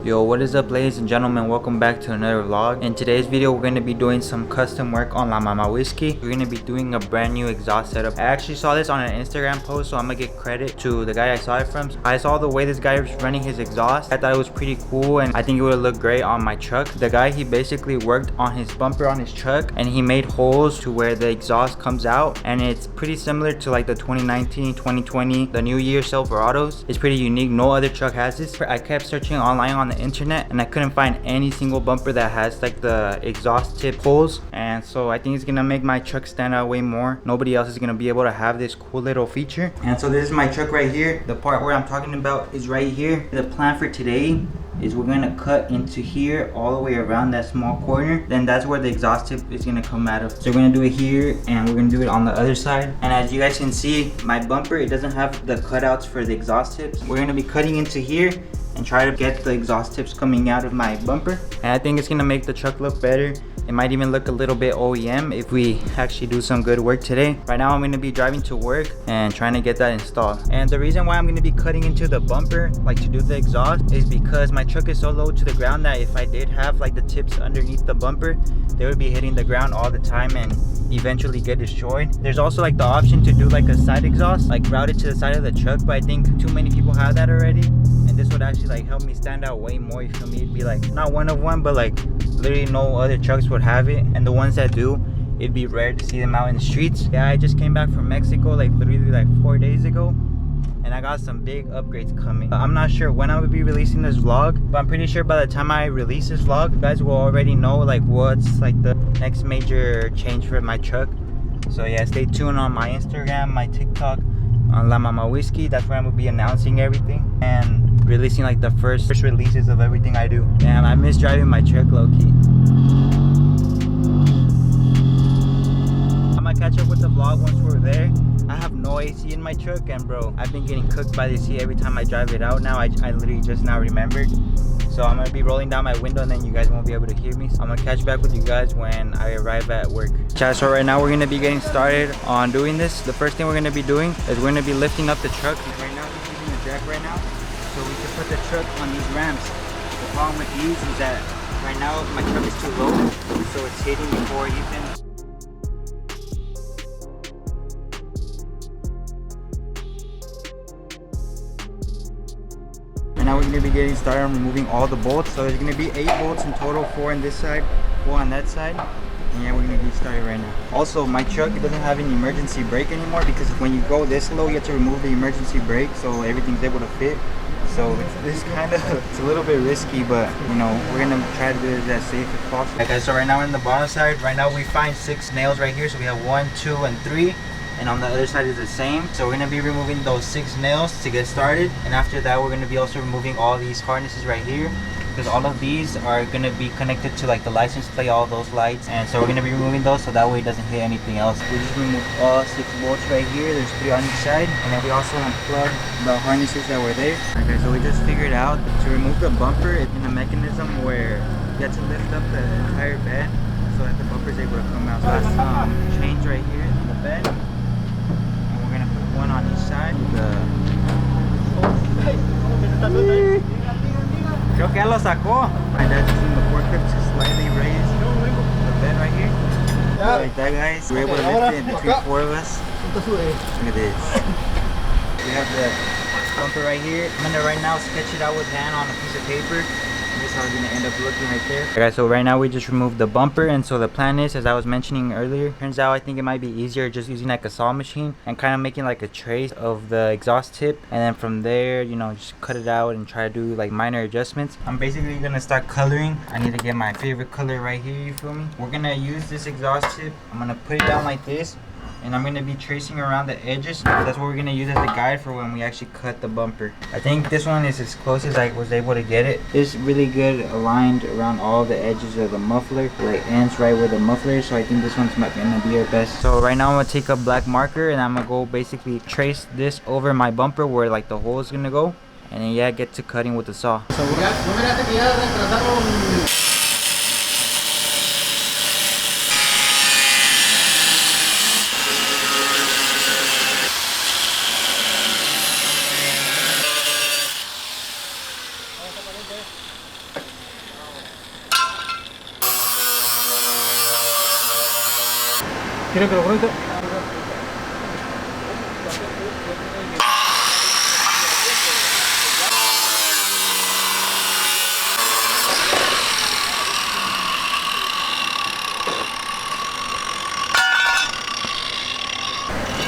Yo, what is up, ladies and gentlemen? Welcome back to another vlog. In today's video, we're going to be doing some custom work on Mamawhiski. We're going to be doing a brand new exhaust setup. I actually saw this on an Instagram post, so I'm going to give credit to the guy I saw it from. I saw the way this guy was running his exhaust. I thought it was pretty cool, and I think it would have looked great on my truck. The guy, he basically worked on his bumper on his truck, and he made holes to where the exhaust comes out, and it's pretty similar to like the 2019, 2020, the New Year Silverados. It's pretty unique. No other truck has this. I kept searching online on the internet and I couldn't find any single bumper that has like the exhaust tip holes, and so I think it's gonna make my truck stand out way more. Nobody else is gonna be able to have this cool little feature. And so this is my truck right here. The part where I'm talking about is right here. The plan for today is we're gonna cut into here all the way around that small corner. Then that's where the exhaust tip is gonna come out of. So we're gonna do it here and we're gonna do it on the other side. And as you guys can see, my bumper, it doesn't have the cutouts for the exhaust tips. We're gonna be cutting into here and try to get the exhaust tips coming out of my bumper. And I think it's gonna make the truck look better. It might even look a little bit OEM if we actually do some good work today. Right now I'm gonna be driving to work and trying to get that installed. And the reason why I'm gonna be cutting into the bumper, like to do the exhaust, is because my truck is so low to the ground that if I did have like the tips underneath the bumper, they would be hitting the ground all the time and eventually get destroyed. There's also like the option to do like a side exhaust, like route it to the side of the truck, but I think too many people have that already. And this would actually like help me stand out way more, you feel me? It'd be like not one of one, but like literally no other trucks would have it, and the ones that do, it'd be rare to see them out in the streets. Yeah, I just came back from Mexico like literally like 4 days ago, and I got some big upgrades coming. I'm not sure when I will be releasing this vlog, but I'm pretty sure by the time I release this vlog, you guys will already know like what's like the next major change for my truck. So yeah, stay tuned on my Instagram, my TikTok, on Lamamawhiski. That's where I'm gonna be announcing everything and releasing like the first releases of everything I do. Damn, I miss driving my truck low-key. I'm gonna catch up with the vlog once we're there. I have no AC in my truck, and bro, I've been getting cooked by this heat every time I drive it out now. I literally just now remembered. So I'm gonna be rolling down my window and then you guys won't be able to hear me. So I'm gonna catch back with you guys when I arrive at work. Chat, so right now we're gonna be getting started on doing this. The first thing we're gonna be doing is we're gonna be lifting up the truck. Right now he's using the jack right now, so we can put the truck on these ramps. The problem with these is that right now my truck is too low, so it's hitting before even. Now we're going to be getting started on removing all the bolts. So there's going to be 8 bolts in total, 4 on this side, 4 on that side. And yeah, we're going to get started right now. Also, my truck, it doesn't have an emergency brake anymore, because when you go this low, you have to remove the emergency brake so everything's able to fit. So this kind of, it's a little bit risky, but you know, we're going to try to do it as safe as possible. Okay, so right now we're in the bottom side. Right now we find 6 nails right here. So we have 1, 2, and 3. And on the other side is the same. So we're gonna be removing those 6 nails to get started, and after that we're gonna be also removing all these harnesses right here, because all of these are gonna be connected to like the license plate, all those lights, and so we're gonna be removing those so that way it doesn't hit anything else. We just removed all 6 bolts right here. There's 3 on each side, and then we also unplugged the harnesses that were there. Okay, so we just figured out to remove the bumper in a mechanism where you have to lift up the entire bed so that the bumper is able to come out. So that's chains right here in the bed. One on each side. Creo que ya lo sacó. My dad's using the forklift to slightly raise the bed right here. Like that, guys. We're able to lift it between 4 of us. Look at this. We have the bumper right here. I'm gonna right now sketch it out with hand on a piece of paper. This is how it's gonna end up looking right there. Okay, so right now we just removed the bumper, and so the plan is, as I was mentioning earlier, turns out I think it might be easier just using like a saw machine and kind of making like a trace of the exhaust tip, and then from there, you know, just cut it out and try to do like minor adjustments. I'm basically gonna start coloring. I need to get my favorite color right here, you feel me? We're gonna use this exhaust tip. I'm gonna put it down like this, and I'm going to be tracing around the edges. That's what we're going to use as a guide for when we actually cut the bumper. I think this one is as close as I was able to get it. It's really good aligned around all the edges of the muffler. Like ends right where the muffler is, so I think this one's going to be our best. So right now I'm going to take a black marker and I'm going to go basically trace this over my bumper where like the hole is going to go. And then yeah, get to cutting with the saw. ¿Quiere que lo conecte?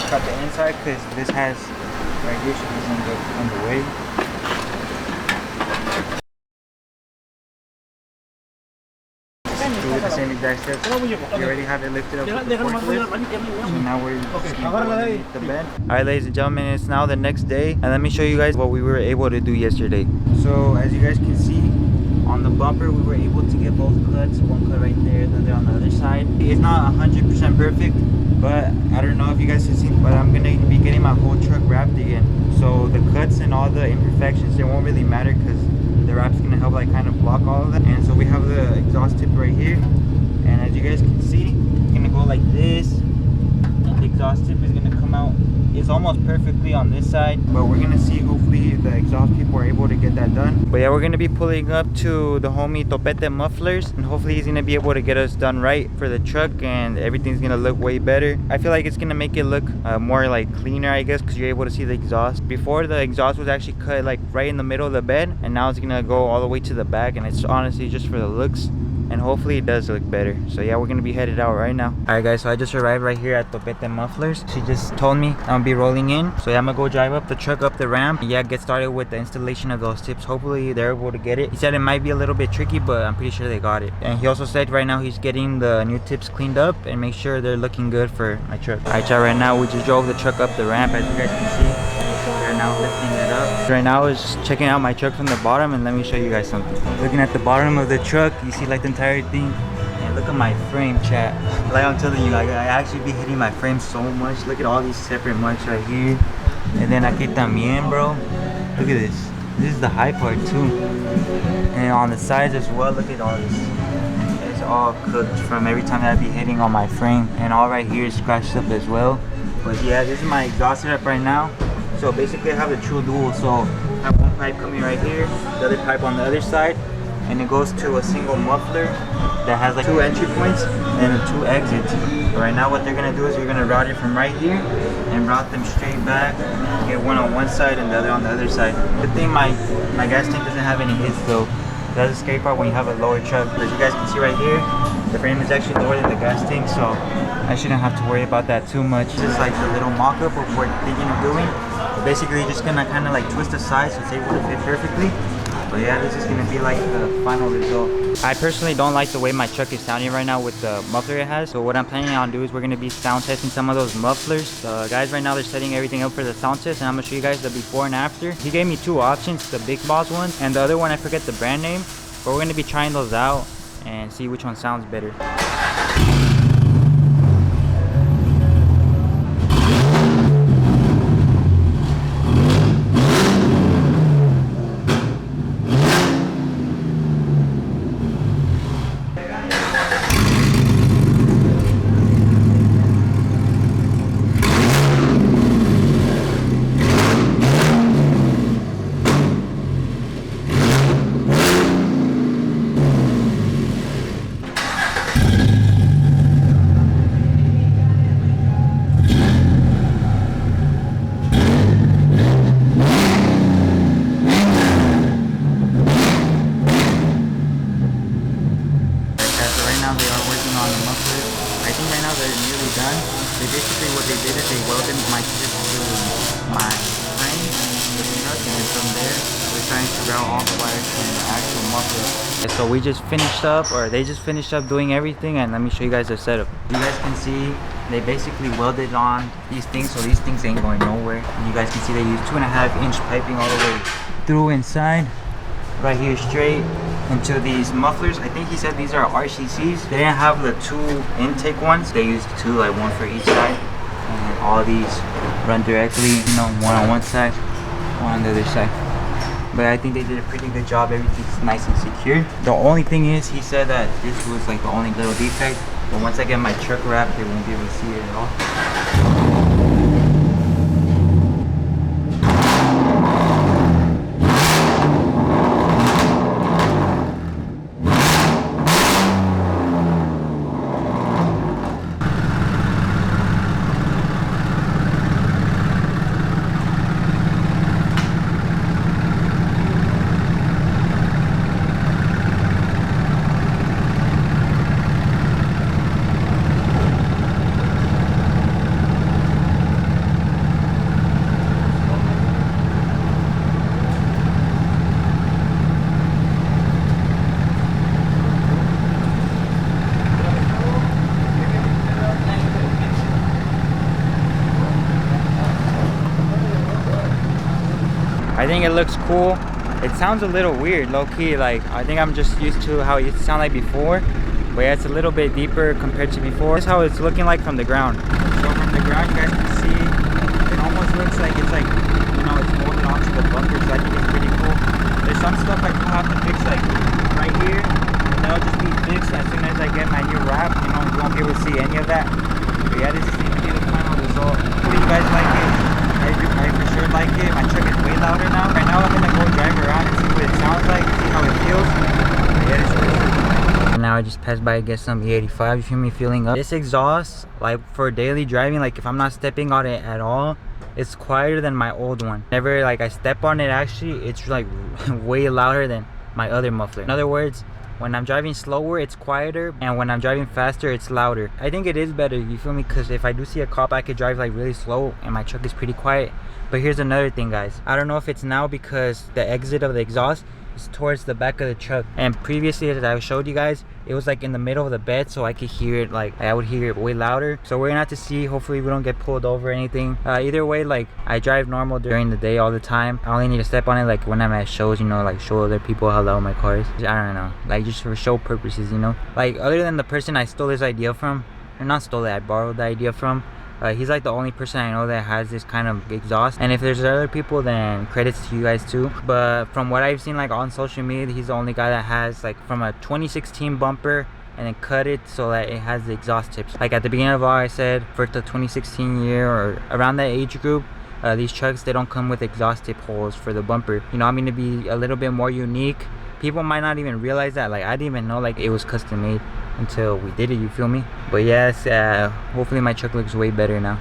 Cut the inside because this has radiation on the way. Do the same exact steps. We already have it lifted up with the forklift. So now we're just gonna go underneath the bed. Alright, ladies and gentlemen, it's now the next day, and let me show you guys what we were able to do yesterday. So as you guys can see, on the bumper we were able to get both cuts, one cut right there, the other on the other side. It's not 100% perfect, but I don't know if you guys have seen, but I'm gonna be getting my whole truck wrapped again. So the cuts and all the imperfections, they won't really matter because the wrap's gonna help like kind of block all of that. And so we have the exhaust tip right here, and as you guys can see, it's gonna go like this, and the exhaust tip is gonna come out. It's almost perfectly on this side, but we're gonna see, hopefully the exhaust people are able to get that done. But yeah, we're gonna be pulling up to the homie Topete Mufflers, and hopefully he's gonna be able to get us done right for the truck, and everything's gonna look way better. I feel like it's gonna make it look more like cleaner, I guess, because you're able to see the exhaust. Before, the exhaust was actually cut like right in the middle of the bed, and now it's gonna go all the way to the back, and it's honestly just for the looks, and hopefully it does look better. So yeah, we're gonna be headed out right now. All right guys, so I just arrived right here at Topete Mufflers. She just told me I'm gonna be rolling in, so yeah, I'm gonna go drive up the truck up the ramp, yeah, get started with the installation of those tips. Hopefully they're able to get it. He said it might be a little bit tricky, but I'm pretty sure they got it. And he also said right now he's getting the new tips cleaned up and make sure they're looking good for my truck. All right y'all, right now we just drove the truck up the ramp, as you guys can see. They're now lifting it up. Right now is just checking out my truck from the bottom, and let me show you guys something. Looking at the bottom of the truck, you see like the entire thing. And look at my frame, chat. Like I'm telling you, like I actually be hitting my frame so much. Look at all these separate marks right here. And then aquí también, bro. Look at this. This is the high part too. And on the sides as well, look at all this. It's all cooked from every time that I be hitting on my frame. And all right here is scratched up as well. But yeah, this is my exhaust setup right now. So basically I have the true dual. So I have one pipe coming right here, the other pipe on the other side, and it goes to a single muffler that has like 2 entry points and 2 exits. But right now what they're gonna do is you're gonna route it from right here and route them straight back. Get one on one side and the other on the other side. Good thing my gas tank doesn't have any hits though. That's a scary part when you have a lower truck. But as you guys can see right here, the frame is actually lower than the gas tank, so I shouldn't have to worry about that too much. Just like the little mock-up of what we're thinking of doing. But basically you're just gonna kind of like twist the sides so it's able to fit perfectly. But yeah, this is gonna be like the final result. I personally don't like the way my truck is sounding right now with the muffler it has. So what I'm planning on doing is we're gonna be sound testing some of those mufflers. The guys right now, they're setting everything up for the sound test, and I'm gonna show you guys the before and after. He gave me 2 options, the Big Boss one and the other one, I forget the brand name. But we're gonna be trying those out and see which one sounds better. They basically, what they did is they welded my tip to my frame, the truck, and then from there we're trying to route all the wires from the actual muffler. So we just finished up, or they just finished up doing everything, and let me show you guys their setup. You guys can see they basically welded on these things, so these things ain't going nowhere. And you guys can see they use 2.5-inch piping all the way through inside, right here straight into these mufflers. I think he said these are RCCs. They didn't have the 2 intake ones. They used 2, like 1 for each side. And all these run directly, you know, 1 on one side, 1 on the other side. But I think they did a pretty good job. Everything's nice and secure. The only thing is, he said that this was like the only little defect. But once I get my truck wrapped, they won't be able to see it at all. think it looks cool. It sounds a little weird, low-key. Like, I think I'm just used to how it used to sound like before. But yeah, it's a little bit deeper compared to before. This is how it's looking like from the ground. So from the ground, you guys can see, it almost looks like it's like, you know, it's molded onto the bumper. So I think it's pretty cool. There's some stuff I do have to fix, like right here. And that'll just be fixed as soon as I get my new wrap. You know, you won't be able to see any of that. But yeah, this is the final result. Hopefully you guys like it. I for sure like it. My truck is way louder now. Right now I'm gonna go drive around and see what it sounds like, see how it feels. But yeah, this is pretty. Now I just passed by, I guess, some E85. You feel me, feeling up. This exhaust, like for daily driving, like if I'm not stepping on it at all, it's quieter than my old one. Whenever like I step on it, actually it's like way louder than my other muffler. In other words, when I'm driving slower, it's quieter, and when I'm driving faster, it's louder. I think it is better, you feel me? Because if I do see a cop, I could drive like really slow and my truck is pretty quiet. But here's another thing, guys. I don't know if it's now because the exit of the exhaust is towards the back of the truck, and previously, as I showed you guys, it was like in the middle of the bed, so I could hear it, like I would hear it way louder. So we're gonna have to see. Hopefully we don't get pulled over or anything. Either way, like I drive normal during the day all the time. I only need to step on it like when I'm at shows, you know, like show other people how loud my car is. I don't know, like just for show purposes, you know. Like other than the person I stole this idea from, or not stole it, I borrowed the idea from. He's like the only person I know that has this kind of exhaust, and if there's other people, then credits to you guys too. But from what I've seen like on social media, he's the only guy that has like from a 2016 bumper and then cut it so that it has the exhaust tips. Like at the beginning of the vlog, I said for the 2016 year or around that age group, these trucks, they don't come with exhaust tip holes for the bumper. You know, I'm gonna be a little bit more unique. People might not even realize that. Like I didn't even know like it was custom made until we did it, you feel me? But yes, hopefully my truck looks way better now.